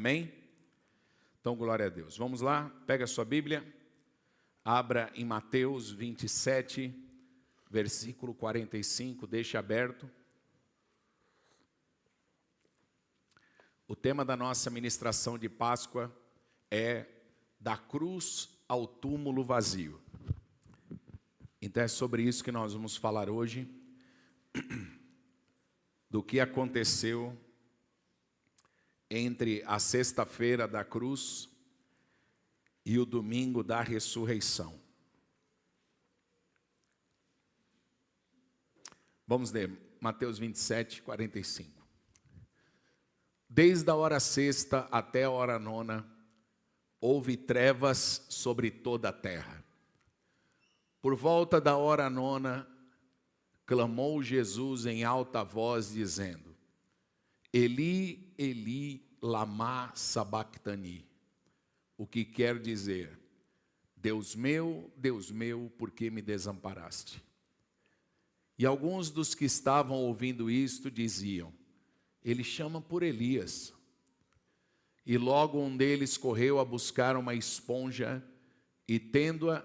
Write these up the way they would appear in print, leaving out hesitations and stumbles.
Amém? Então, glória a Deus. Vamos lá, pega a sua Bíblia, abra em Mateus 27, versículo 45, deixe aberto. O tema da nossa ministração de Páscoa é da cruz ao túmulo vazio. Então é sobre isso que nós vamos falar hoje, do que aconteceu entre a sexta-feira da cruz e o domingo da ressurreição. Vamos ler Mateus 27, 45. Desde a hora sexta até a hora nona, houve trevas sobre toda a terra. Por volta da hora nona, clamou Jesus em alta voz, dizendo: Eli, Eli, lama sabactani, o que quer dizer: Deus meu, por que me desamparaste? E alguns dos que estavam ouvindo isto diziam: ele chama por Elias. E logo um deles correu a buscar uma esponja e tendo-a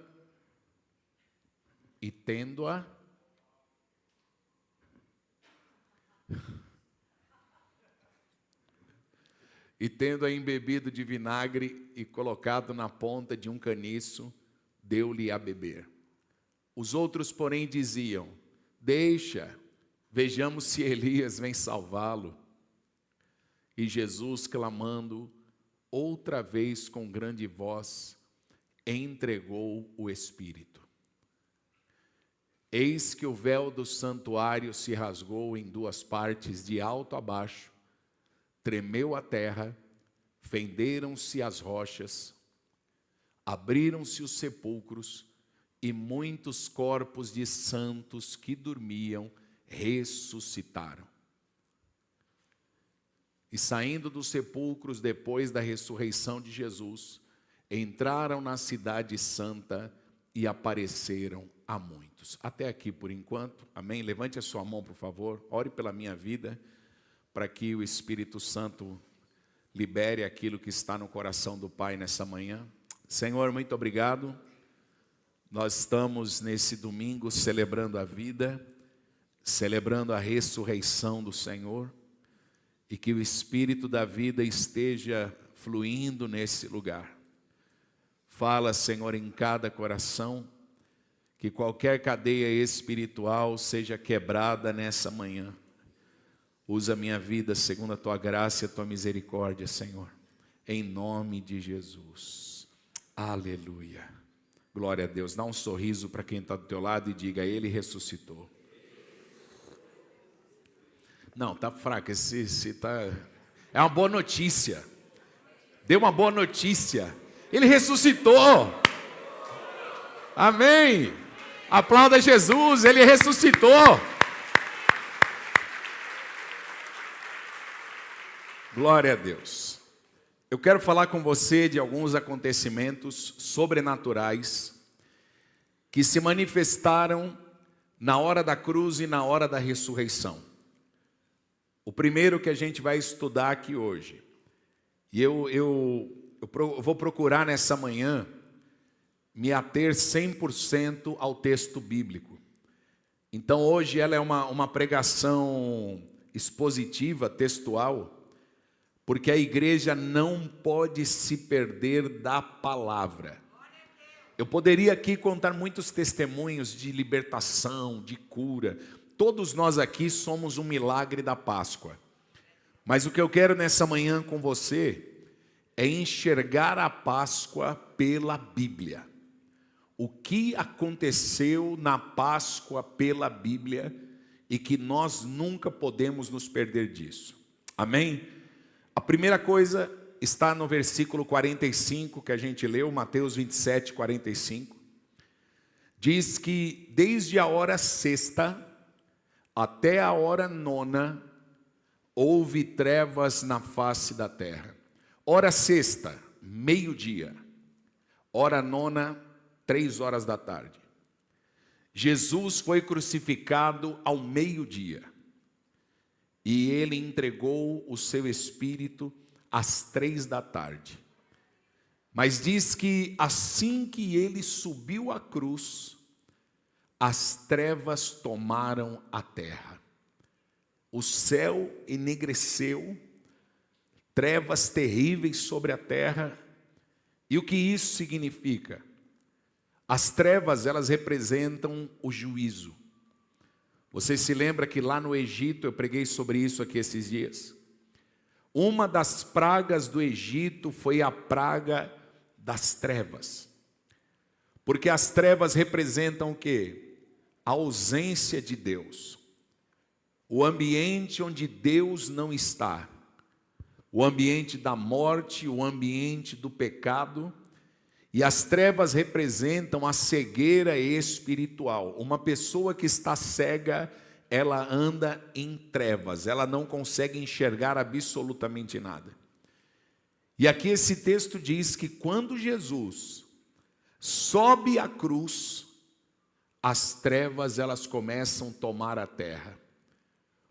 embebido de vinagre e colocado na ponta de um caniço, deu-lhe a beber. Os outros, porém, diziam: deixa, vejamos se Elias vem salvá-lo. E Jesus, clamando outra vez com grande voz, entregou o Espírito. Eis que o véu do santuário se rasgou em duas partes, de alto a baixo, tremeu a terra, fenderam-se as rochas, abriram-se os sepulcros, e muitos corpos de santos que dormiam ressuscitaram. E saindo dos sepulcros depois da ressurreição de Jesus, entraram na cidade santa e apareceram a muitos. Até aqui por enquanto, amém? Levante a sua mão, por favor, ore pela minha vida, para que o Espírito Santo libere aquilo que está no coração do Pai nessa manhã. Senhor, muito obrigado. Nós estamos nesse domingo celebrando a vida, celebrando a ressurreição do Senhor, e que o Espírito da vida esteja fluindo nesse lugar. Fala, Senhor, em cada coração, que qualquer cadeia espiritual seja quebrada nessa manhã. Usa a minha vida segundo a Tua graça e a Tua misericórdia, Senhor, em nome de Jesus. Aleluia. Glória a Deus. Dá um sorriso para quem está do teu lado e diga: Ele ressuscitou. Não, está fraco, é uma boa notícia. Deu uma boa notícia. Ele ressuscitou. Amém. Aplauda Jesus, Ele ressuscitou. Glória a Deus. Eu quero falar com você de alguns acontecimentos sobrenaturais que se manifestaram na hora da cruz e na hora da ressurreição. O primeiro que a gente vai estudar aqui hoje, e eu vou procurar nessa manhã me ater 100% ao texto bíblico. Então hoje ela é uma pregação expositiva, textual, porque a igreja não pode se perder da palavra. Eu poderia aqui contar muitos testemunhos de libertação, de cura. Todos nós aqui somos um milagre da Páscoa. Mas o que eu quero nessa manhã com você é enxergar a Páscoa pela Bíblia. O que aconteceu na Páscoa pela Bíblia e que nós nunca podemos nos perder disso. Amém? A primeira coisa está no versículo 45 que a gente leu, Mateus 27, 45. Diz que desde a hora sexta até a hora nona, houve trevas na face da terra. Hora sexta, meio-dia. Hora nona, 3 horas da tarde. Jesus foi crucificado ao meio-dia. E Ele entregou o seu Espírito às 3 da tarde. Mas diz que assim que ele subiu à cruz, as trevas tomaram a terra. O céu enegreceu, trevas terríveis sobre a terra. E o que isso significa? As trevas, elas representam o juízo. Você se lembra que lá no Egito, eu preguei sobre isso aqui esses dias? Uma das pragas do Egito foi a praga das trevas. Porque as trevas representam o quê? A ausência de Deus. O ambiente onde Deus não está. O ambiente da morte, o ambiente do pecado. E as trevas representam a cegueira espiritual. Uma pessoa que está cega, ela anda em trevas, ela não consegue enxergar absolutamente nada. E aqui esse texto diz que quando Jesus sobe à cruz, as trevas elas começam a tomar a terra.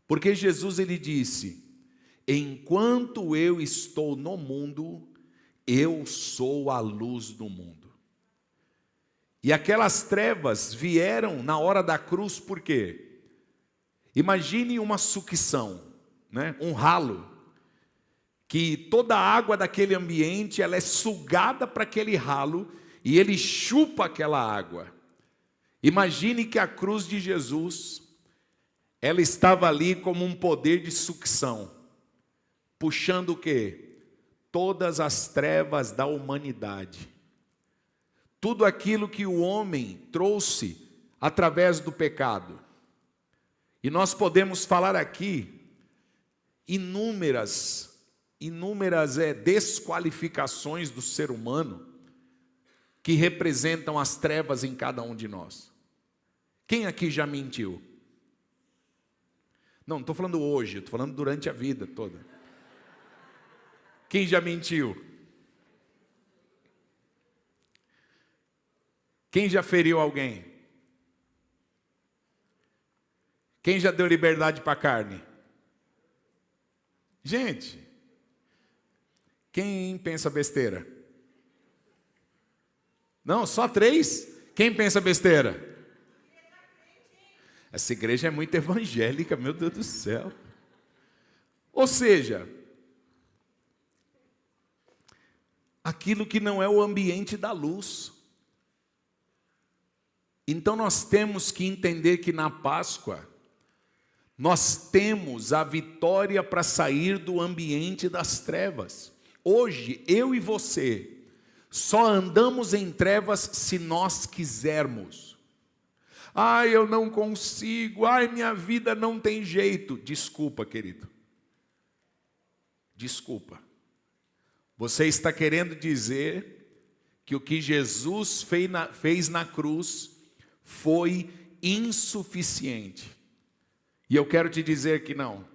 Porque Jesus ele disse: enquanto eu estou no mundo, eu sou a luz do mundo. E aquelas trevas vieram na hora da cruz, por quê? Imagine uma sucção, né? Um ralo, que toda a água daquele ambiente ela é sugada para aquele ralo e ele chupa aquela água. Imagine que a cruz de Jesus, ela estava ali como um poder de sucção, puxando o quê? Todas as trevas da humanidade. Tudo aquilo que o homem trouxe através do pecado. E nós podemos falar aqui inúmeras desqualificações do ser humano que representam as trevas em cada um de nós. Quem aqui já mentiu? Não estou falando hoje, estou falando durante a vida toda. Quem já mentiu? Quem já feriu alguém? Quem já deu liberdade para a carne? Gente, quem pensa besteira? Não, só 3? Quem pensa besteira? Essa igreja é muito evangélica, meu Deus do céu. Ou seja, aquilo que não é o ambiente da luz. Então nós temos que entender que na Páscoa, nós temos a vitória para sair do ambiente das trevas. Hoje, eu e você, só andamos em trevas se nós quisermos. Ai, eu não consigo, ai, minha vida não tem jeito. Desculpa, querido. Desculpa. Você está querendo dizer que o que Jesus fez na cruz foi insuficiente. E eu quero te dizer que não.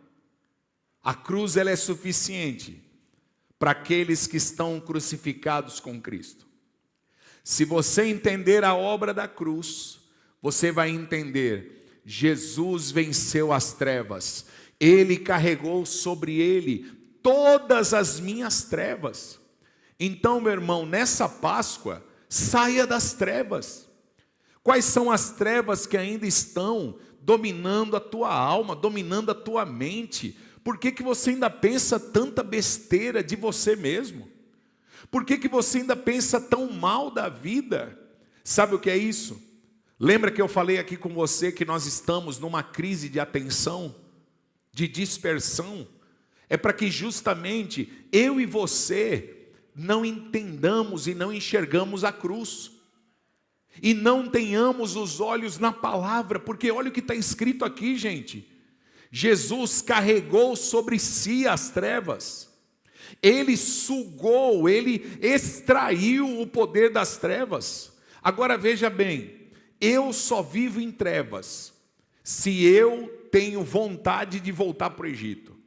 A cruz ela é suficiente para aqueles que estão crucificados com Cristo. Se você entender a obra da cruz, você vai entender, Jesus venceu as trevas. Ele carregou sobre ele todas as minhas trevas. Então, meu irmão, nessa Páscoa, saia das trevas. Quais são as trevas que ainda estão dominando a tua alma, dominando a tua mente? Por que você ainda pensa tanta besteira de você mesmo? Por que você ainda pensa tão mal da vida? Sabe o que é isso? Lembra que eu falei aqui com você que nós estamos numa crise de atenção, de dispersão? É para que justamente eu e você não entendamos e não enxergamos a cruz. E não tenhamos os olhos na palavra, porque olha o que está escrito aqui, gente. Jesus carregou sobre si as trevas. Ele sugou, ele extraiu o poder das trevas. Agora veja bem, eu só vivo em trevas se eu tenho vontade de voltar para o Egito.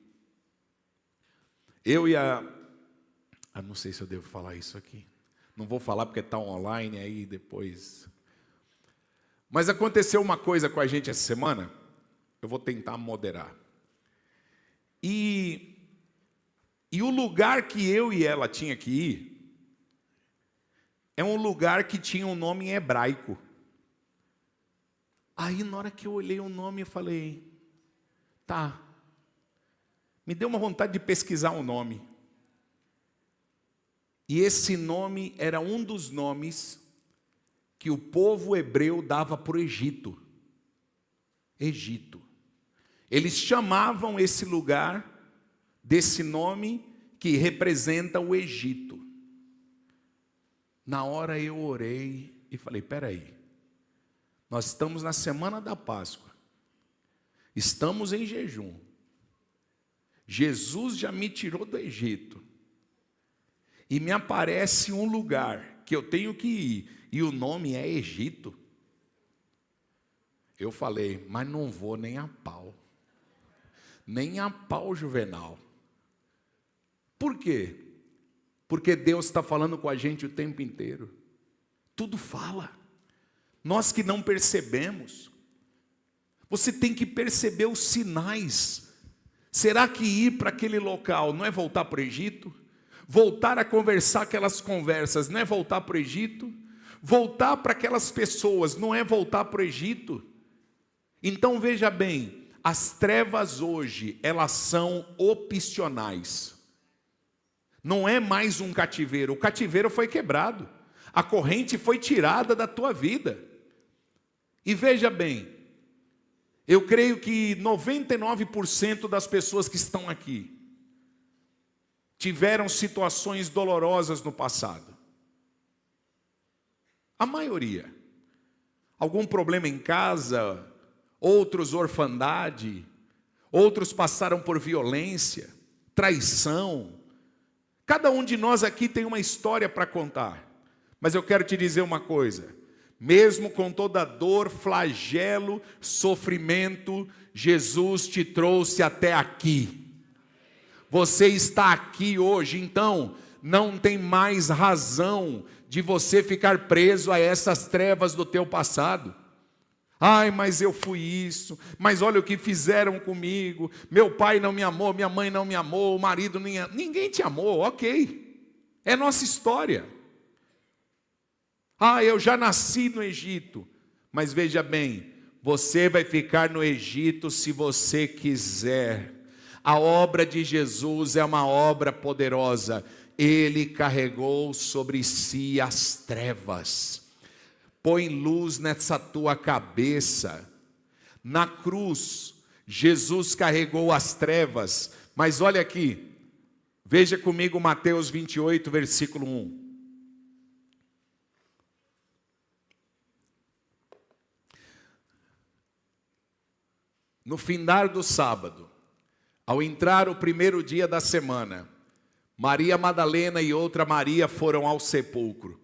Não sei se eu devo falar isso aqui. Não vou falar porque está online aí depois. Mas aconteceu uma coisa com a gente essa semana. Eu vou tentar moderar. E E o lugar que eu e ela tinha que ir é um lugar que tinha um nome em hebraico. Aí na hora que eu olhei o nome, eu falei, tá. Me deu uma vontade de pesquisar o nome. E esse nome era um dos nomes que o povo hebreu dava para o Egito. Egito. Eles chamavam esse lugar desse nome que representa o Egito. Na hora eu orei e falei, peraí, nós estamos na semana da Páscoa, estamos em jejum, Jesus já me tirou do Egito, e me aparece um lugar que eu tenho que ir, e o nome é Egito. Eu falei, mas não vou nem a pau, Juvenal. Por quê? Porque Deus está falando com a gente o tempo inteiro. Tudo fala. Nós que não percebemos. Você tem que perceber os sinais. Será que ir para aquele local não é voltar para o Egito? Voltar a conversar aquelas conversas não é voltar para o Egito? Voltar para aquelas pessoas não é voltar para o Egito? Então veja bem, as trevas hoje, elas são opcionais. Não é mais um cativeiro. O cativeiro foi quebrado. A corrente foi tirada da tua vida. E veja bem, eu creio que 99% das pessoas que estão aqui tiveram situações dolorosas no passado. A maioria. Algum problema em casa, outros orfandade, outros passaram por violência, traição. Cada um de nós aqui tem uma história para contar. Mas eu quero te dizer uma coisa. Mesmo com toda dor, flagelo, sofrimento, Jesus te trouxe até aqui. Você está aqui hoje, então não tem mais razão de você ficar preso a essas trevas do teu passado. Ai, mas eu fui isso, mas olha o que fizeram comigo, meu pai não me amou, minha mãe não me amou, o marido não me amou, ninguém te amou, ok, é nossa história. Ah, eu já nasci no Egito, mas veja bem, você vai ficar no Egito se você quiser. A obra de Jesus é uma obra poderosa, Ele carregou sobre si as trevas. Põe luz nessa tua cabeça. Na cruz, Jesus carregou as trevas. Mas olha aqui, veja comigo Mateus 28, versículo 1. No findar do sábado, ao entrar o primeiro dia da semana, Maria Madalena e outra Maria foram ao sepulcro.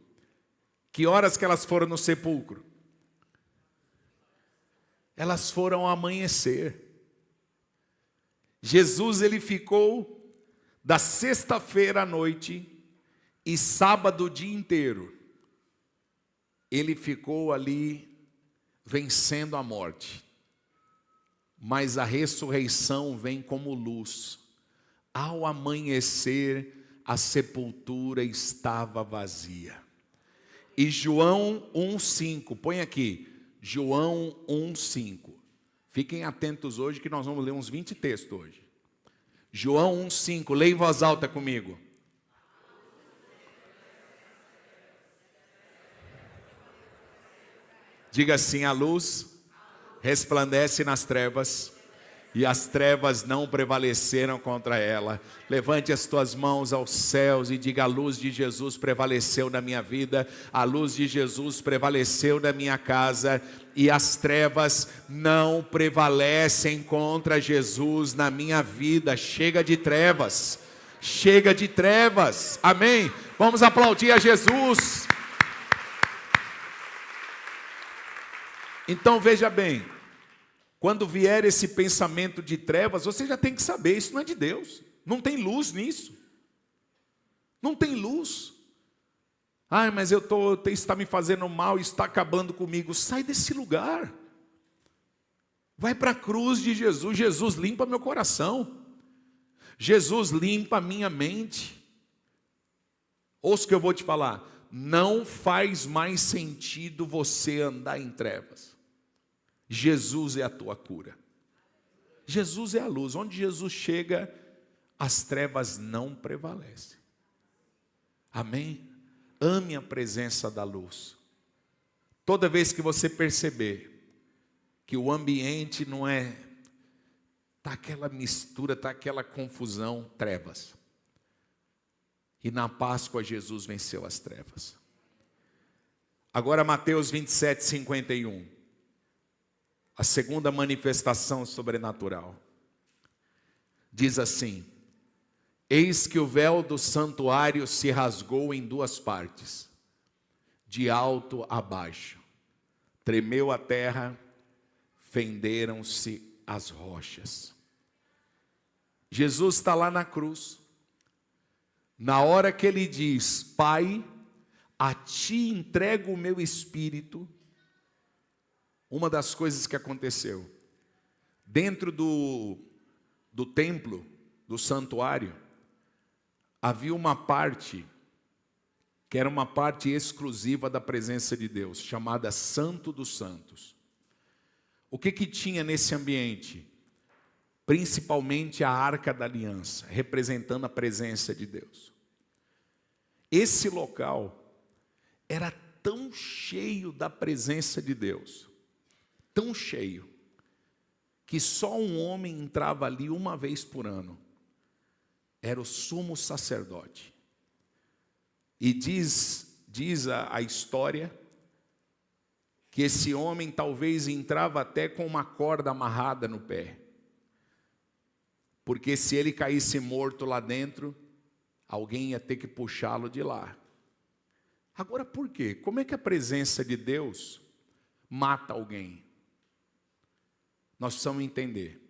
Que horas que elas foram no sepulcro? Elas foram ao amanhecer. Jesus, ele ficou da sexta-feira à noite e sábado o dia inteiro. Ele ficou ali vencendo a morte. Mas a ressurreição vem como luz. Ao amanhecer, a sepultura estava vazia. E João 1,5, põe aqui, João 1,5. Fiquem atentos hoje que nós vamos ler uns 20 textos hoje. João 1,5, leia em voz alta comigo. Diga assim, a luz resplandece nas trevas, e as trevas não prevaleceram contra ela. Levante as tuas mãos aos céus e diga: a luz de Jesus prevaleceu na minha vida, a luz de Jesus prevaleceu na minha casa, e as trevas não prevalecem contra Jesus na minha vida. Chega de trevas, chega de trevas, amém? Vamos aplaudir a Jesus. Então veja bem, quando vier esse pensamento de trevas, você já tem que saber, isso não é de Deus. Não tem luz nisso. Não tem luz. Ai, mas está me fazendo mal, está acabando comigo. Sai desse lugar. Vai para a cruz de Jesus. Jesus limpa meu coração. Jesus limpa a minha mente. Ouça o que eu vou te falar. Não faz mais sentido você andar em trevas. Jesus é a tua cura. Jesus é a luz. Onde Jesus chega, as trevas não prevalecem. Amém? Ame a presença da luz. Toda vez que você perceber que o ambiente não é, está aquela mistura, está aquela confusão, trevas. E na Páscoa Jesus venceu as trevas. Agora Mateus 27, 51. A segunda manifestação sobrenatural. Diz assim: eis que o véu do santuário se rasgou em duas partes, de alto a baixo. Tremeu a terra, fenderam-se as rochas. Jesus está lá na cruz. Na hora que ele diz: Pai, a ti entrego o meu espírito. Uma das coisas que aconteceu dentro do templo, do santuário, havia uma parte que era uma parte exclusiva da presença de Deus, chamada Santo dos Santos. O que tinha nesse ambiente? Principalmente a Arca da Aliança, representando a presença de Deus. Esse local era tão cheio da presença de Deus, tão cheio, que só um homem entrava ali uma vez por ano. Era o sumo sacerdote. E diz a história que esse homem talvez entrava até com uma corda amarrada no pé. Porque se ele caísse morto lá dentro, alguém ia ter que puxá-lo de lá. Agora por quê? Como é que a presença de Deus mata alguém? Nós precisamos entender.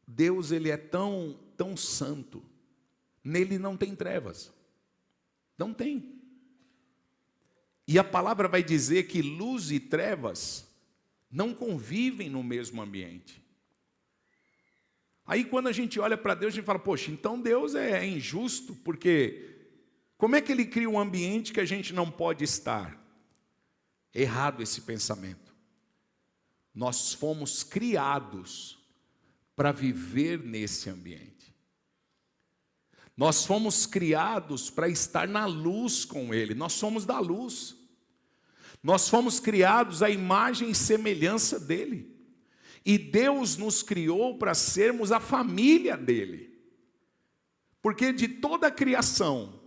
Deus, ele é tão santo. Nele não tem trevas. Não tem. E a palavra vai dizer que luz e trevas não convivem no mesmo ambiente. Aí quando a gente olha para Deus, a gente fala: poxa, então Deus é injusto, porque como é que ele cria um ambiente que a gente não pode estar? Errado esse pensamento. Nós fomos criados para viver nesse ambiente. Nós fomos criados para estar na luz com Ele. Nós somos da luz. Nós fomos criados à imagem e semelhança dEle. E Deus nos criou para sermos a família dEle. Porque de toda a criação,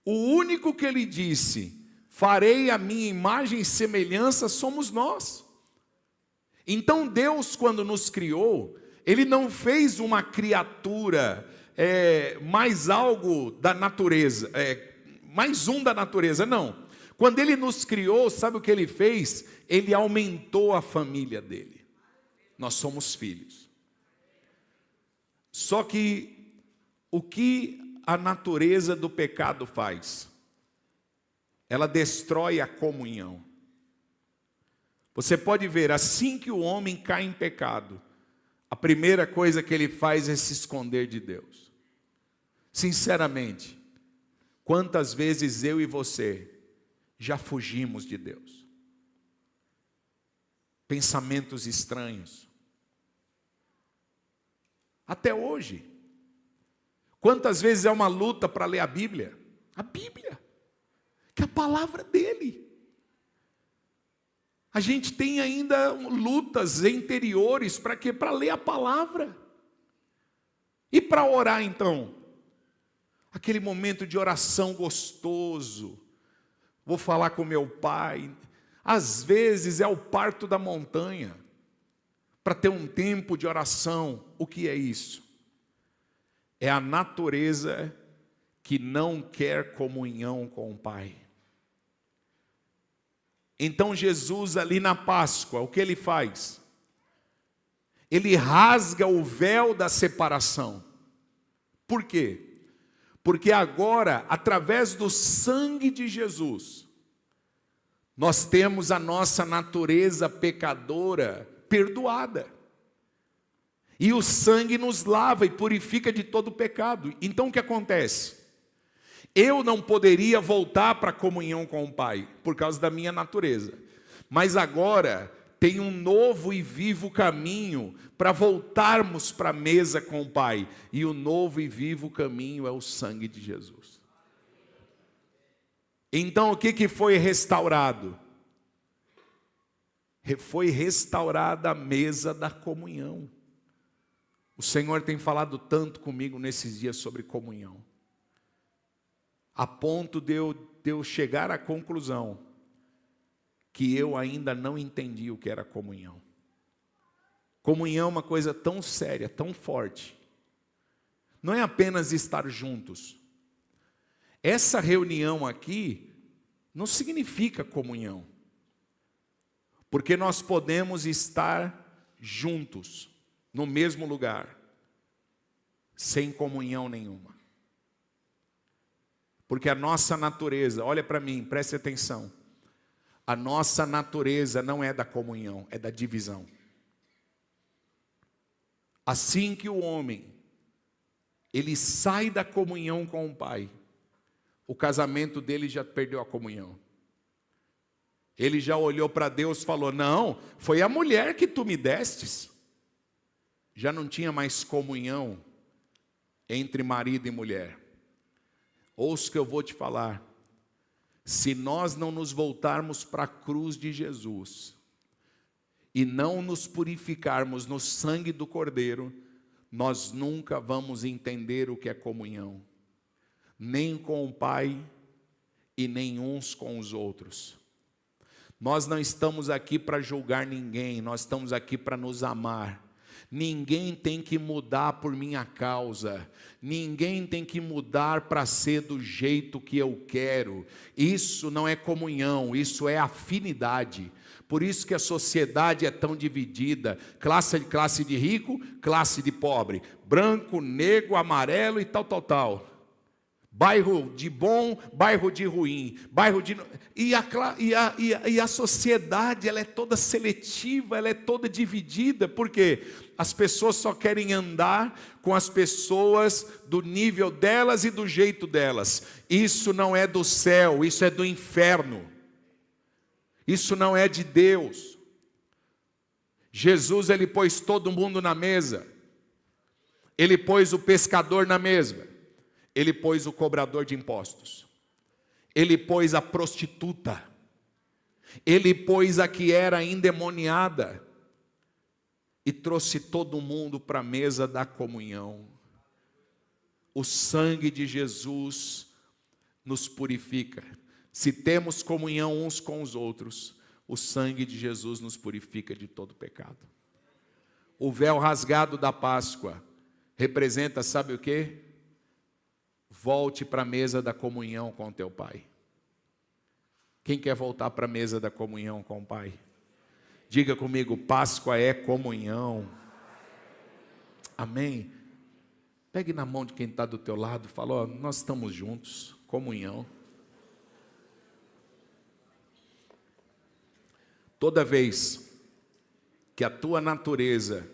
o único que Ele disse: farei a minha imagem e semelhança, somos nós. Então Deus, quando nos criou, Ele não fez uma criatura, mais algo da natureza, mais um da natureza, não. Quando Ele nos criou, sabe o que Ele fez? Ele aumentou a família dEle. Nós somos filhos. Só que o que a natureza do pecado faz? Ela destrói a comunhão. Você pode ver, assim que o homem cai em pecado, a primeira coisa que ele faz é se esconder de Deus. Sinceramente, quantas vezes eu e você já fugimos de Deus? Pensamentos estranhos. Até hoje. Quantas vezes é uma luta para ler a Bíblia? A Bíblia, que é a palavra dele. A gente tem ainda lutas interiores para quê? Para ler a palavra. E para orar então? Aquele momento de oração gostoso. Vou falar com meu pai. Às vezes é o parto da montanha. Para ter um tempo de oração. O que é isso? É a natureza que não quer comunhão com o Pai. Então Jesus ali na Páscoa, o que ele faz? Ele rasga o véu da separação. Por quê? Porque agora, através do sangue de Jesus, nós temos a nossa natureza pecadora perdoada. E o sangue nos lava e purifica de todo pecado. Então o que acontece? Eu não poderia voltar para a comunhão com o Pai, por causa da minha natureza. Mas agora tem um novo e vivo caminho para voltarmos para a mesa com o Pai. E o novo e vivo caminho é o sangue de Jesus. Então o que foi restaurado? Foi restaurada a mesa da comunhão. O Senhor tem falado tanto comigo nesses dias sobre comunhão, a ponto de eu chegar à conclusão que eu ainda não entendi o que era comunhão. Comunhão é uma coisa tão séria, tão forte. Não é apenas estar juntos. Essa reunião aqui não significa comunhão, porque nós podemos estar juntos, no mesmo lugar, sem comunhão nenhuma. Porque a nossa natureza, olha para mim, preste atenção. A nossa natureza não é da comunhão, é da divisão. Assim que o homem, ele sai da comunhão com o Pai, o casamento dele já perdeu a comunhão. Ele já olhou para Deus e falou: não, foi a mulher que tu me destes. Já não tinha mais comunhão entre marido e mulher. Ouça o que eu vou te falar. Se nós não nos voltarmos para a cruz de Jesus e não nos purificarmos no sangue do Cordeiro, nós nunca vamos entender o que é comunhão, nem com o Pai e nem uns com os outros. Nós não estamos aqui para julgar ninguém, nós estamos aqui para nos amar. Ninguém tem que mudar por minha causa. Ninguém tem que mudar para ser do jeito que eu quero. Isso não é comunhão, isso é afinidade. Por isso que a sociedade é tão dividida. Classe de rico, classe de pobre. Branco, negro, amarelo e tal. Bairro de bom, bairro de ruim, e a sociedade, ela é toda seletiva, ela é toda dividida. Por quê? As pessoas só querem andar com as pessoas do nível delas e do jeito delas. Isso não é do céu, isso é do inferno. Isso não é de Deus. Jesus, ele pôs todo mundo na mesa. Ele pôs o pescador na mesa. Ele pôs o cobrador de impostos. Ele pôs a prostituta. Ele pôs a que era endemoniada. E trouxe todo mundo para a mesa da comunhão. O sangue de Jesus nos purifica. Se temos comunhão uns com os outros, o sangue de Jesus nos purifica de todo pecado. O véu rasgado da Páscoa representa, sabe o quê? Volte para a mesa da comunhão com teu Pai. Quem quer voltar para a mesa da comunhão com o Pai? Diga comigo: Páscoa é comunhão. Amém? Pegue na mão de quem está do teu lado e fala: ó, nós estamos juntos, comunhão. Toda vez que a tua natureza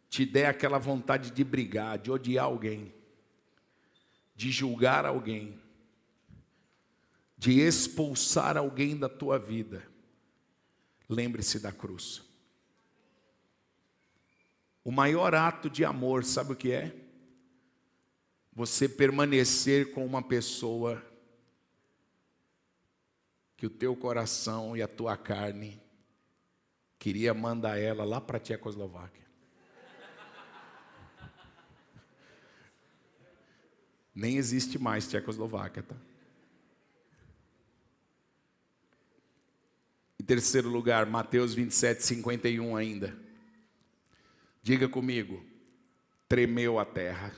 te der aquela vontade de brigar, de odiar alguém, de julgar alguém, de expulsar alguém da tua vida, lembre-se da cruz. O maior ato de amor, sabe o que é? Você permanecer com uma pessoa que o teu coração e a tua carne queria mandar ela lá para a Tchecoslováquia. Nem existe mais Tchecoslováquia, tá? Em terceiro lugar, Mateus 27, 51 ainda. Diga comigo: tremeu a terra.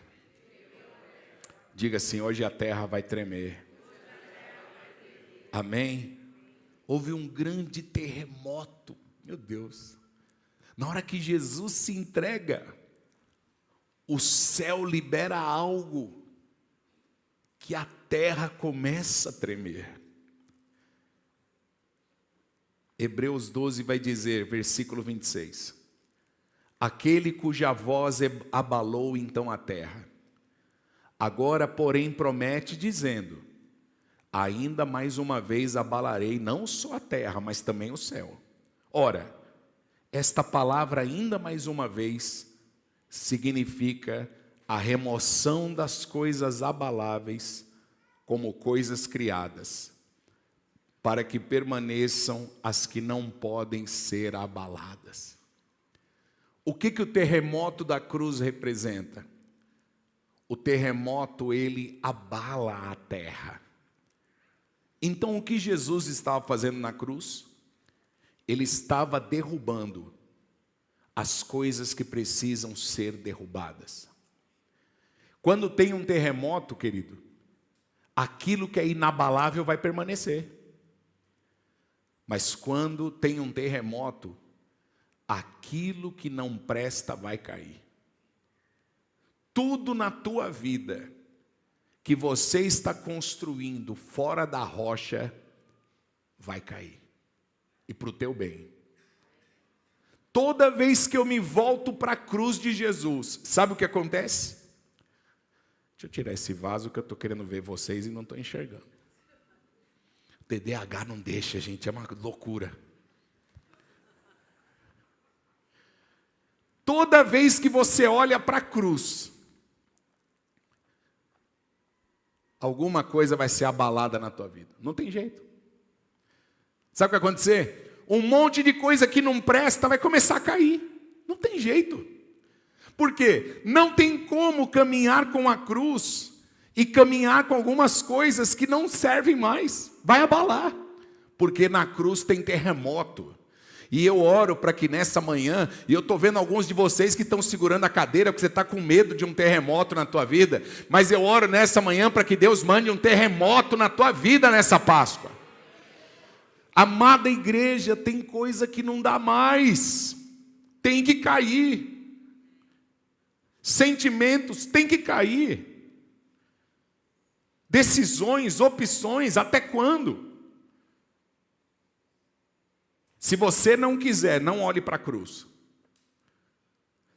Diga assim: hoje a terra vai tremer. Amém? Houve um grande terremoto. Meu Deus. Na hora que Jesus se entrega, o céu libera algo que a terra começa a tremer. Hebreus 12 vai dizer, versículo 26. aquele cuja voz abalou então a terra. Agora, porém, promete dizendo: ainda mais uma vez abalarei não só a terra, mas também o céu. Ora, esta palavra ainda mais uma vez significa a remoção das coisas abaláveis como coisas criadas, para que permaneçam as que não podem ser abaladas. O que o terremoto da cruz representa? O terremoto, ele abala a terra. Então, o que Jesus estava fazendo na cruz? Ele estava derrubando as coisas que precisam ser derrubadas. Quando tem um terremoto, querido, aquilo que é inabalável vai permanecer. Mas quando tem um terremoto, aquilo que não presta vai cair. Tudo na tua vida que você está construindo fora da rocha vai cair. E para o teu bem. Toda vez que eu me volto para a cruz de Jesus, sabe o que acontece? Deixa eu tirar esse vaso que eu estou querendo ver vocês e não estou enxergando. O TDAH não deixa, gente, é uma loucura. Toda vez que você olha para a cruz, alguma coisa vai ser abalada na tua vida. Não tem jeito. Sabe o que vai acontecer? Um monte de coisa que não presta vai começar a cair. Não tem jeito. Por quê? Não tem como caminhar com a cruz e caminhar com algumas coisas que não servem mais. Vai abalar. Porque na cruz tem terremoto. E eu oro para que nessa manhã, e eu estou vendo alguns de vocês que estão segurando a cadeira, porque você está com medo de um terremoto na tua vida, mas eu oro nessa manhã para que Deus mande um terremoto na tua vida nessa Páscoa. Amada igreja, tem coisa que não dá mais, tem que cair. Sentimentos tem que cair. Decisões, opções, até quando? Se você não quiser, não olhe para a cruz.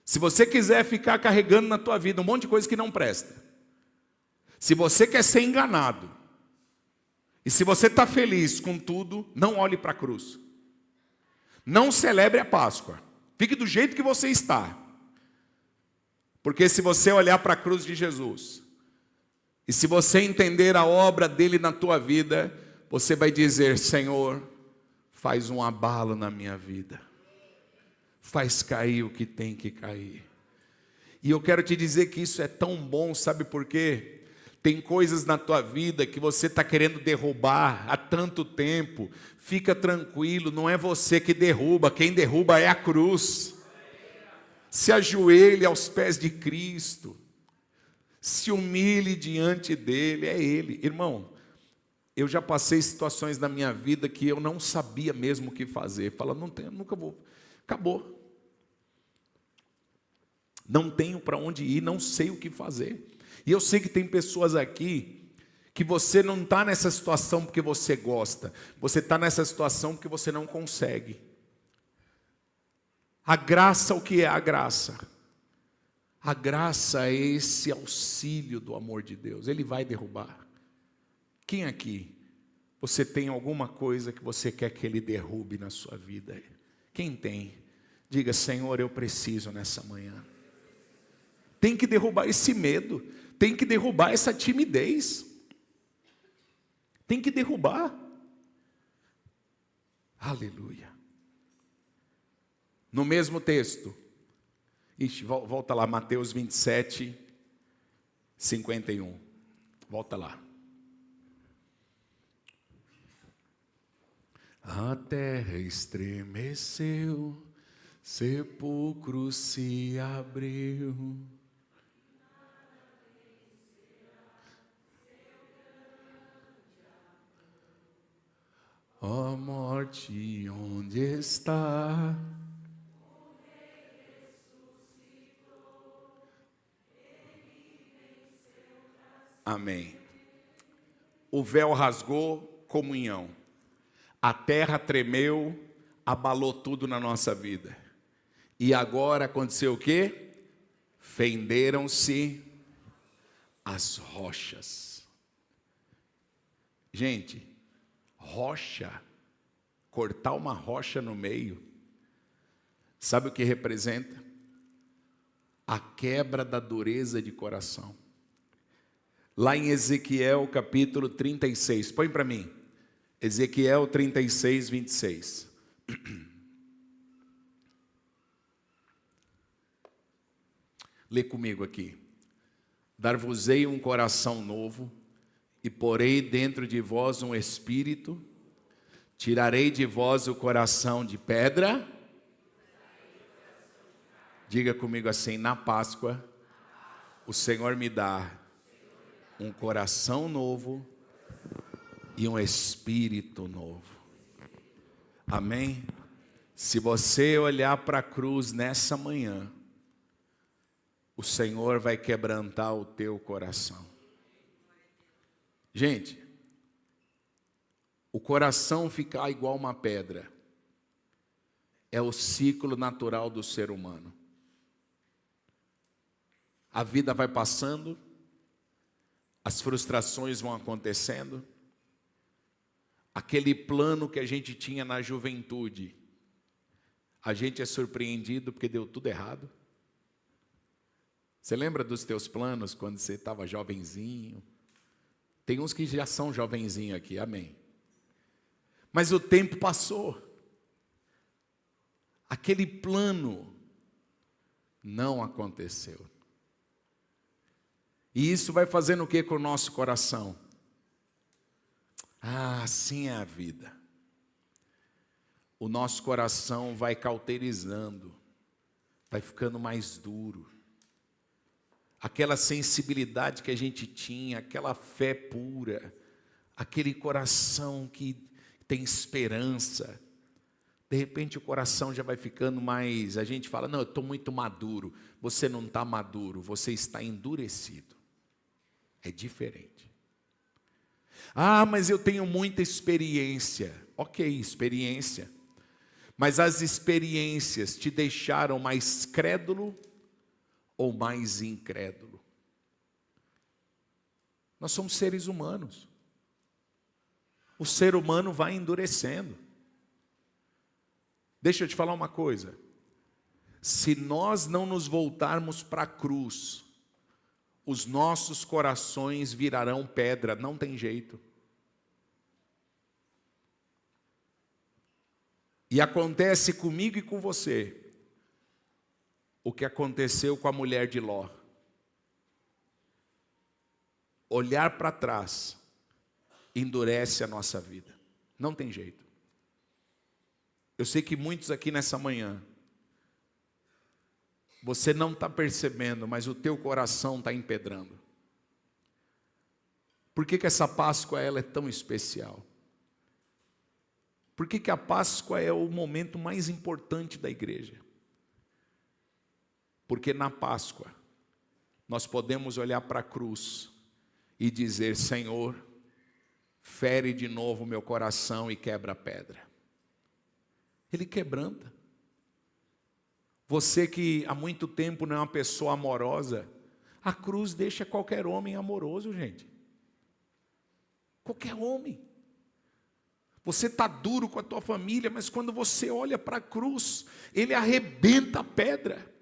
Se você quiser ficar carregando na tua vida um monte de coisa que não presta. Se você quer ser enganado. E se você está feliz com tudo, não olhe para a cruz. Não celebre a Páscoa. Fique do jeito que você está. Porque se você olhar para a cruz de Jesus, e se você entender a obra dele na tua vida, você vai dizer: Senhor, faz um abalo na minha vida. Faz cair o que tem que cair. E eu quero te dizer que isso é tão bom, sabe por quê? Tem coisas na tua vida que você está querendo derrubar há tanto tempo. Fica tranquilo, não é você que derruba, quem derruba é a cruz. Se ajoelhe aos pés de Cristo. Se humilhe diante dele, é Ele. Irmão, eu já passei situações na minha vida que eu não sabia mesmo o que fazer. Fala, não tenho, nunca vou. Acabou. Não tenho para onde ir, não sei o que fazer. E eu sei que tem pessoas aqui que você não está nessa situação porque você gosta. Você está nessa situação porque você não consegue. A graça, o que é a graça? A graça é esse auxílio do amor de Deus. Ele vai derrubar. Quem aqui, você tem alguma coisa que você quer que Ele derrube na sua vida? Quem tem? Diga, Senhor, eu preciso nessa manhã. Tem que derrubar esse medo. Tem que derrubar essa timidez. Tem que derrubar. Aleluia. No mesmo texto. Volta lá, Mateus 27, 51. Volta lá. A terra estremeceu, sepulcro se abriu. Ó morte, onde está? Amém. O véu rasgou, comunhão. A terra tremeu, abalou tudo na nossa vida. E agora aconteceu o quê? Fenderam-se as rochas. Gente, rocha, cortar uma rocha no meio, sabe o que representa? A quebra da dureza de coração. Lá em Ezequiel capítulo 36, põe para mim, Ezequiel 36, 26. Lê comigo aqui. Dar-vos-ei um coração novo, e porei dentro de vós um espírito, tirarei de vós o coração de pedra. Diga comigo assim: na Páscoa, o Senhor me dá um coração novo e um espírito novo. Amém? Se você olhar para a cruz nessa manhã, o Senhor vai quebrantar o teu coração. Gente, o coração ficar igual uma pedra é o ciclo natural do ser humano. A vida vai passando, as frustrações vão acontecendo, aquele plano que a gente tinha na juventude, a gente é surpreendido porque deu tudo errado. Você lembra dos teus planos quando você estava jovenzinho? Tem uns que já são jovenzinho aqui, amém. Mas o tempo passou. Aquele plano não aconteceu. E isso vai fazendo o que com o nosso coração? Assim é a vida. O nosso coração vai cauterizando, vai ficando mais duro. Aquela sensibilidade que a gente tinha, aquela fé pura, aquele coração que tem esperança, de repente o coração já vai ficando mais, a gente fala, não, eu estou muito maduro. Você não está maduro, você está endurecido. É diferente. Mas eu tenho muita experiência. Ok, experiência. Mas as experiências te deixaram mais crédulo ou mais incrédulo? Nós somos seres humanos. O ser humano vai endurecendo. Deixa eu te falar uma coisa. Se nós não nos voltarmos para a cruz, os nossos corações virarão pedra, não tem jeito. E acontece comigo e com você o que aconteceu com a mulher de Ló. Olhar para trás endurece a nossa vida. Não tem jeito. Eu sei que muitos aqui nessa manhã, você não está percebendo, mas o teu coração está empedrando. Por que essa Páscoa ela é tão especial? Por que a Páscoa é o momento mais importante da igreja? Porque na Páscoa, nós podemos olhar para a cruz e dizer, Senhor, fere de novo o meu coração e quebra a pedra. Ele quebranta. Você que há muito tempo não é uma pessoa amorosa, a cruz deixa qualquer homem amoroso, gente. Qualquer homem. Você está duro com a tua família, mas quando você olha para a cruz, ele arrebenta a pedra.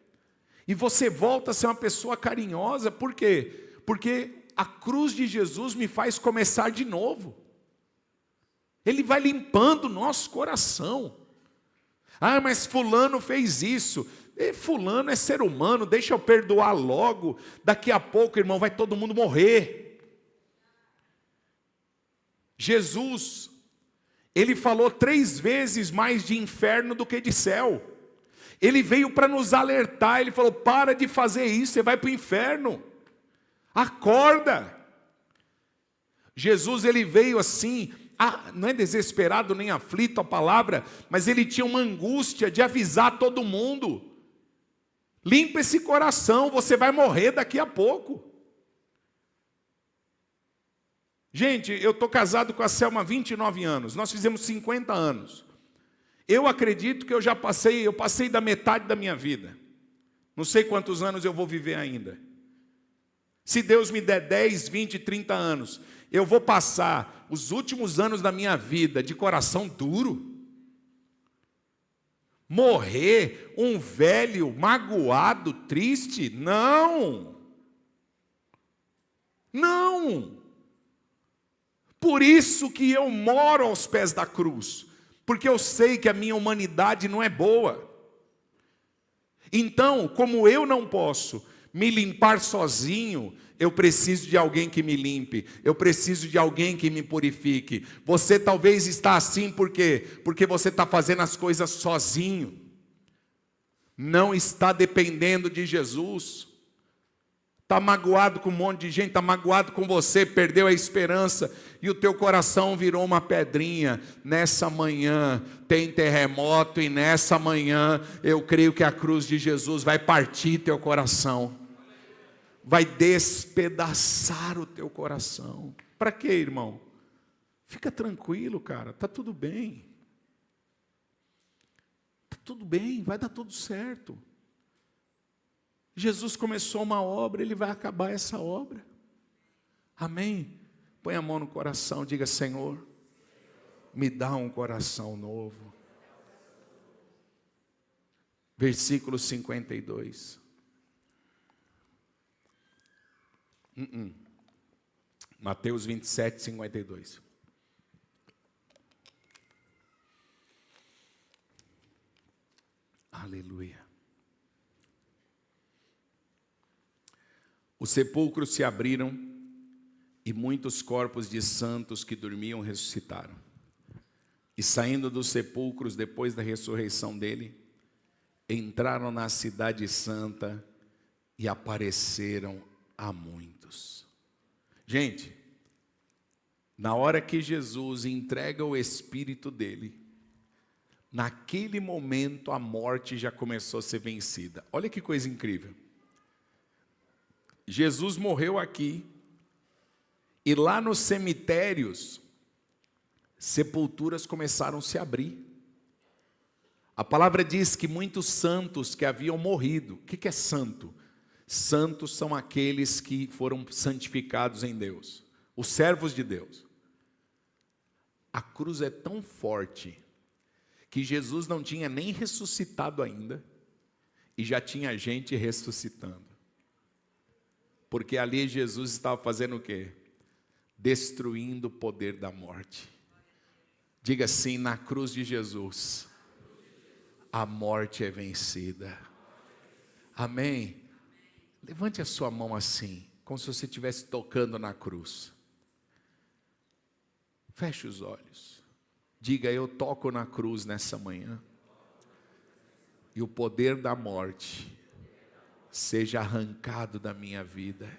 E você volta a ser uma pessoa carinhosa, por quê? Porque a cruz de Jesus me faz começar de novo. Ele vai limpando o nosso coração. Mas fulano fez isso. Fulano é ser humano, deixa eu perdoar logo. Daqui a pouco, irmão, vai todo mundo morrer. Jesus, ele falou 3 vezes mais de inferno do que de céu. Ele veio para nos alertar, ele falou, para de fazer isso, você vai para o inferno. Acorda. Jesus, ele veio assim, não é desesperado nem aflito a palavra, mas ele tinha uma angústia de avisar todo mundo. Limpa esse coração, você vai morrer daqui a pouco. Gente, eu estou casado com a Selma há 29 anos, nós fizemos 50 anos. Eu acredito que eu passei da metade da minha vida. Não sei quantos anos eu vou viver ainda. Se Deus me der 10, 20, 30 anos, eu vou passar os últimos anos da minha vida de coração duro. Morrer um velho, magoado, triste? Não. Não. Por isso que eu moro aos pés da cruz. Porque eu sei que a minha humanidade não é boa. Então, como eu não posso me limpar sozinho, eu preciso de alguém que me limpe. Eu preciso de alguém que me purifique. Você talvez está assim por quê? Porque você está fazendo as coisas sozinho. Não está dependendo de Jesus. Está magoado com um monte de gente, está magoado com você, perdeu a esperança e o teu coração virou uma pedrinha. Nessa manhã tem terremoto e nessa manhã eu creio que a cruz de Jesus vai partir teu coração. Vai despedaçar o teu coração. Para quê, irmão? Fica tranquilo, cara, está tudo bem. Está tudo bem, vai dar tudo certo. Jesus começou uma obra, Ele vai acabar essa obra. Amém? Põe a mão no coração, diga: Senhor, me dá um coração novo. Versículo 52. Mateus 27, 52. Aleluia. Os sepulcros se abriram e muitos corpos de santos que dormiam ressuscitaram. E saindo dos sepulcros depois da ressurreição dele, entraram na cidade santa e apareceram a muitos. Gente, na hora que Jesus entrega o Espírito dele, naquele momento a morte já começou a ser vencida. Olha que coisa incrível. Jesus morreu aqui, e lá nos cemitérios, sepulturas começaram a se abrir. A palavra diz que muitos santos que haviam morrido. O que é santo? Santos são aqueles que foram santificados em Deus, os servos de Deus. A cruz é tão forte que Jesus não tinha nem ressuscitado ainda, e já tinha gente ressuscitando. Porque ali Jesus estava fazendo o quê? Destruindo o poder da morte. Diga assim: na cruz de Jesus, a morte é vencida. Amém? Levante a sua mão assim, como se você estivesse tocando na cruz. Feche os olhos. Diga: eu toco na cruz nessa manhã. E o poder da morte seja arrancado da minha vida,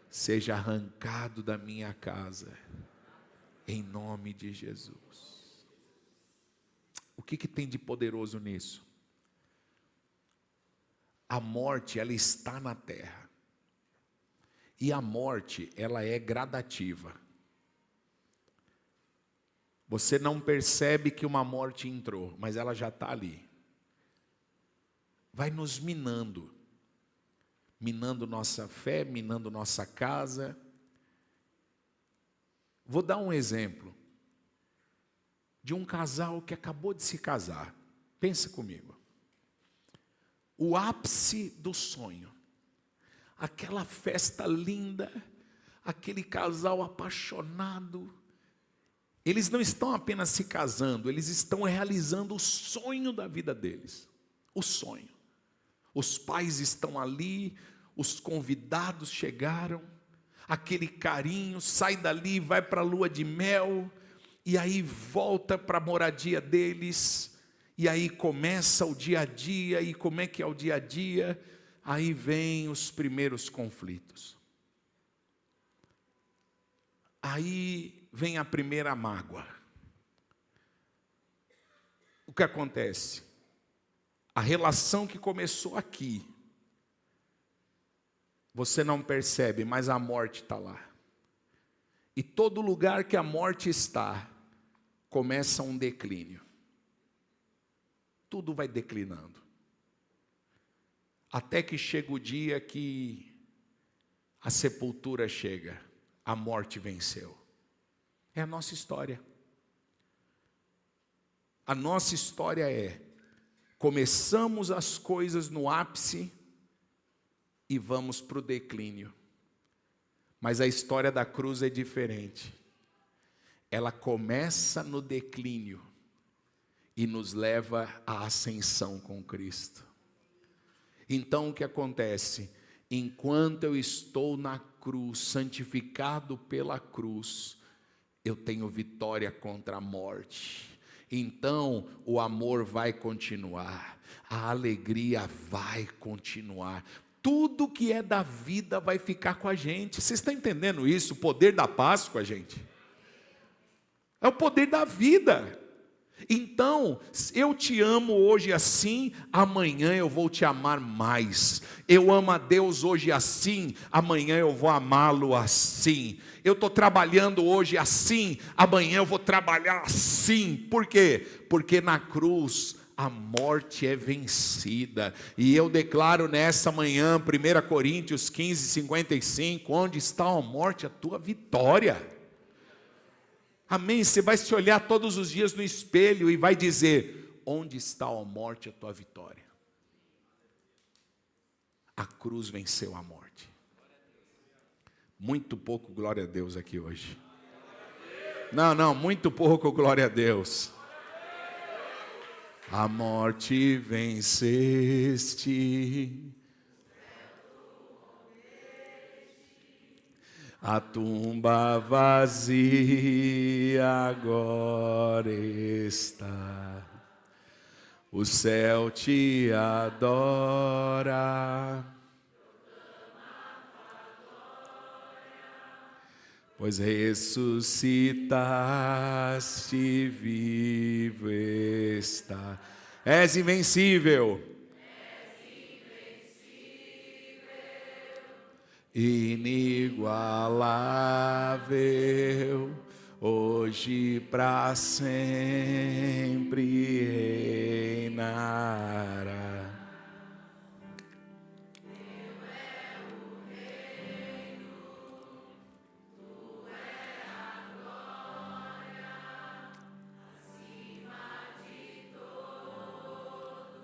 seja arrancado da minha casa, em nome de Jesus. O que tem de poderoso nisso? A morte, ela está na terra, e a morte, ela é gradativa. Você não percebe que uma morte entrou, mas ela já está ali. Vai nos minando. Minando nossa fé, minando nossa casa. Vou dar um exemplo de um casal que acabou de se casar. Pensa comigo. O ápice do sonho, aquela festa linda, aquele casal apaixonado. Eles não estão apenas se casando, eles estão realizando o sonho da vida deles. O sonho. Os pais estão ali, os convidados chegaram, aquele carinho, sai dali, vai para a lua de mel, e aí volta para a moradia deles, e aí começa o dia a dia. E como é que é o dia a dia? Aí vem os primeiros conflitos. Aí vem a primeira mágoa. O que acontece? A relação que começou aqui, você não percebe, mas a morte está lá. E todo lugar que a morte está, começa um declínio. tudo vai declinando. Até que chega o dia que a sepultura chega, a morte venceu. É a nossa história. A nossa história é, começamos as coisas no ápice e vamos para o declínio. Mas a história da cruz é diferente. Ela começa no declínio e nos leva à ascensão com Cristo. Então o que acontece? Enquanto eu estou na cruz, santificado pela cruz, eu tenho vitória contra a morte. Então o amor vai continuar, a alegria vai continuar. Tudo que é da vida vai ficar com a gente. Vocês estão entendendo isso? O poder da Páscoa, gente. É o poder da vida. Então, eu te amo hoje assim, amanhã eu vou te amar mais. Eu amo a Deus hoje assim, amanhã eu vou amá-lo assim. Eu estou trabalhando hoje assim, amanhã eu vou trabalhar assim. Por quê? Porque na cruz a morte é vencida. E eu declaro nessa manhã, 1 Coríntios 15, 55, onde está a morte, a tua vitória. Amém? Você vai se olhar todos os dias no espelho e vai dizer, onde está a morte, a tua vitória? A cruz venceu a morte. Muito pouco glória a Deus aqui hoje. Não, muito pouco glória a Deus. A morte venceste, a tumba vazia agora está, o céu te adora, pois ressuscitaste, vivo está. És invencível. Inigualável, hoje para sempre reinará.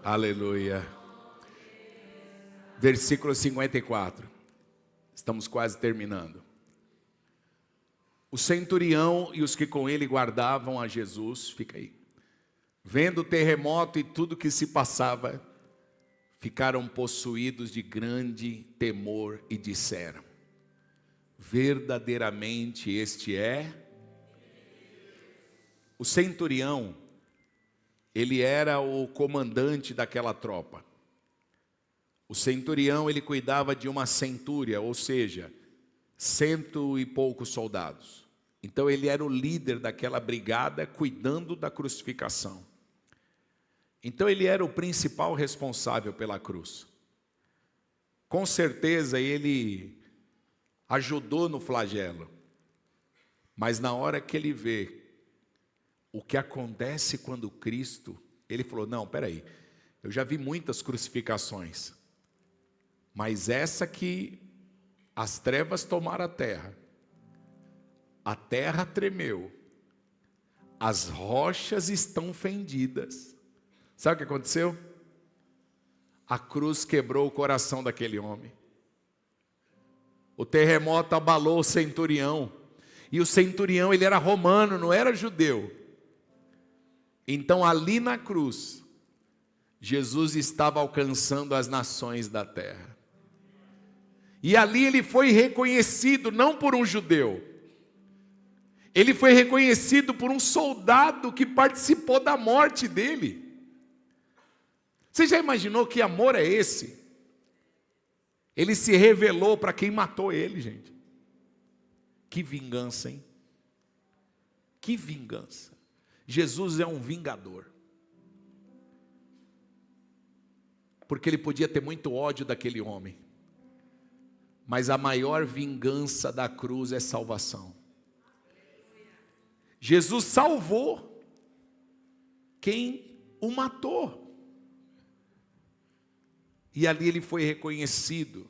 Aleluia. Versículo 54. Estamos quase terminando. O centurião e os que com ele guardavam a Jesus, fica aí, vendo o terremoto e tudo que se passava, ficaram possuídos de grande temor e disseram, verdadeiramente este é... O centurião, ele era o comandante daquela tropa. O centurião, ele cuidava de uma centúria, ou seja, 100 e poucos soldados. Então ele era o líder daquela brigada, cuidando da crucificação. Então ele era o principal responsável pela cruz. Com certeza ele ajudou no flagelo. Mas na hora que ele vê o que acontece quando Cristo, ele falou, não, peraí, eu já vi muitas crucificações. Mas essa que as trevas tomaram a terra tremeu, as rochas estão fendidas. Sabe o que aconteceu? A cruz quebrou o coração daquele homem. O terremoto abalou o centurião. E o centurião, ele era romano, não era judeu. Então ali na cruz, Jesus estava alcançando as nações da terra. E ali ele foi reconhecido não por um judeu. Ele foi reconhecido por um soldado que participou da morte dele. Você já imaginou que amor é esse? Ele se revelou para quem matou ele, gente. Que vingança, hein? Que vingança. Jesus é um vingador. Porque ele podia ter muito ódio daquele homem. Mas a maior vingança da cruz é salvação. Jesus salvou quem o matou. E ali ele foi reconhecido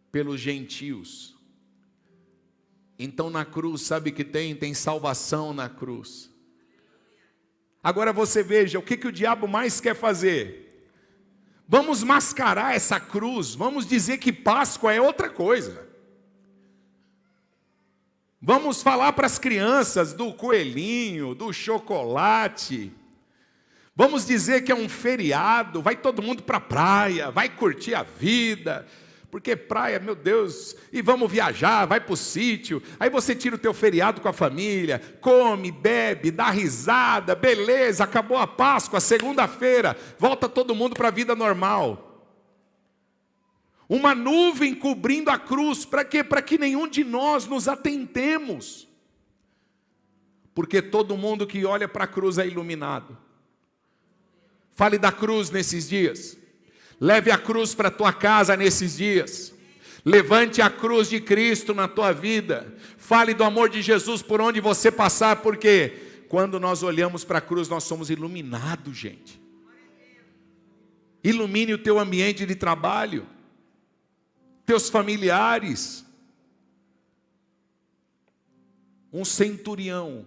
pelos gentios. Então na cruz, sabe o que tem? Tem salvação na cruz. Agora você veja, o que o diabo mais quer fazer? Vamos mascarar essa cruz, vamos dizer que Páscoa é outra coisa. Vamos falar para as crianças do coelhinho, do chocolate. Vamos dizer que é um feriado, vai todo mundo para a praia, vai curtir a vida. Porque praia, meu Deus, e vamos viajar, vai para o sítio. Aí você tira o teu feriado com a família, come, bebe, dá risada, beleza, acabou a Páscoa, segunda-feira, volta todo mundo para a vida normal. Uma nuvem cobrindo a cruz, para quê? Para que nenhum de nós nos atentemos. Porque todo mundo que olha para a cruz é iluminado. Fale da cruz nesses dias. Leve a cruz para a tua casa nesses dias. Levante a cruz de Cristo na tua vida. Fale do amor de Jesus por onde você passar, porque quando nós olhamos para a cruz, nós somos iluminados, gente. Ilumine o teu ambiente de trabalho, teus familiares. Um centurião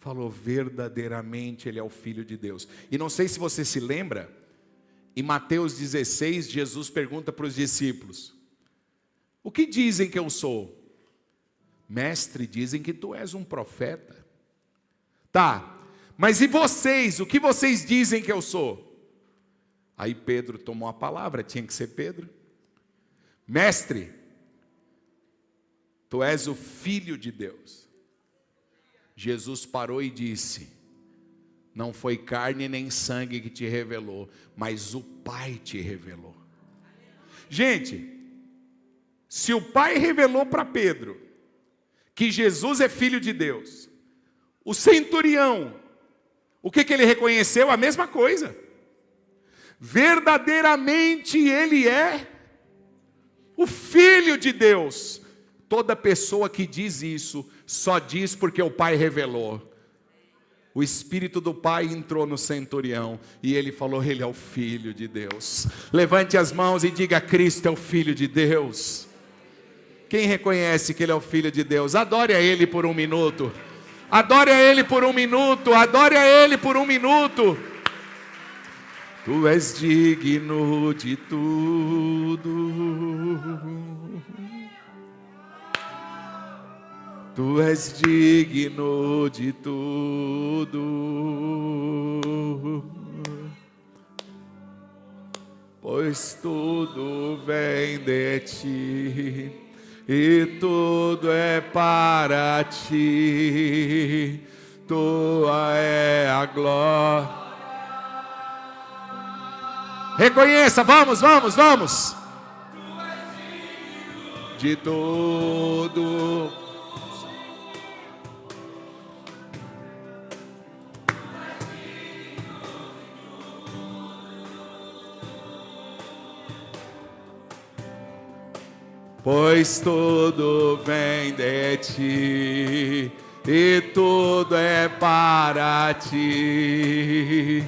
falou, verdadeiramente ele é o Filho de Deus. E não sei se você se lembra, em Mateus 16, Jesus pergunta para os discípulos, o que dizem que eu sou? Mestre, dizem que tu és um profeta. Tá, mas e vocês? O que vocês dizem que eu sou? Aí Pedro tomou a palavra, tinha que ser Pedro. Mestre, tu és o Filho de Deus. Jesus parou e disse, não foi carne nem sangue que te revelou, mas o Pai te revelou. Gente, se o Pai revelou para Pedro que Jesus é Filho de Deus, o centurião, o que ele reconheceu? A mesma coisa. Verdadeiramente ele é o Filho de Deus. Toda pessoa que diz isso, só diz porque o Pai revelou. O Espírito do Pai entrou no centurião e ele falou, ele é o Filho de Deus. Levante as mãos e diga, Cristo é o Filho de Deus. Quem reconhece que ele é o Filho de Deus, adore a ele por um minuto. Adore a ele por um minuto, adore a ele por um minuto. Tu és digno de tudo. Tu és digno de tudo, pois tudo vem de ti, e tudo é para ti, tua é a glória. Reconheça, vamos. De tudo. Pois tudo vem de ti, e tudo é para ti.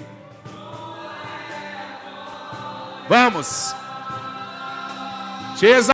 Vamos!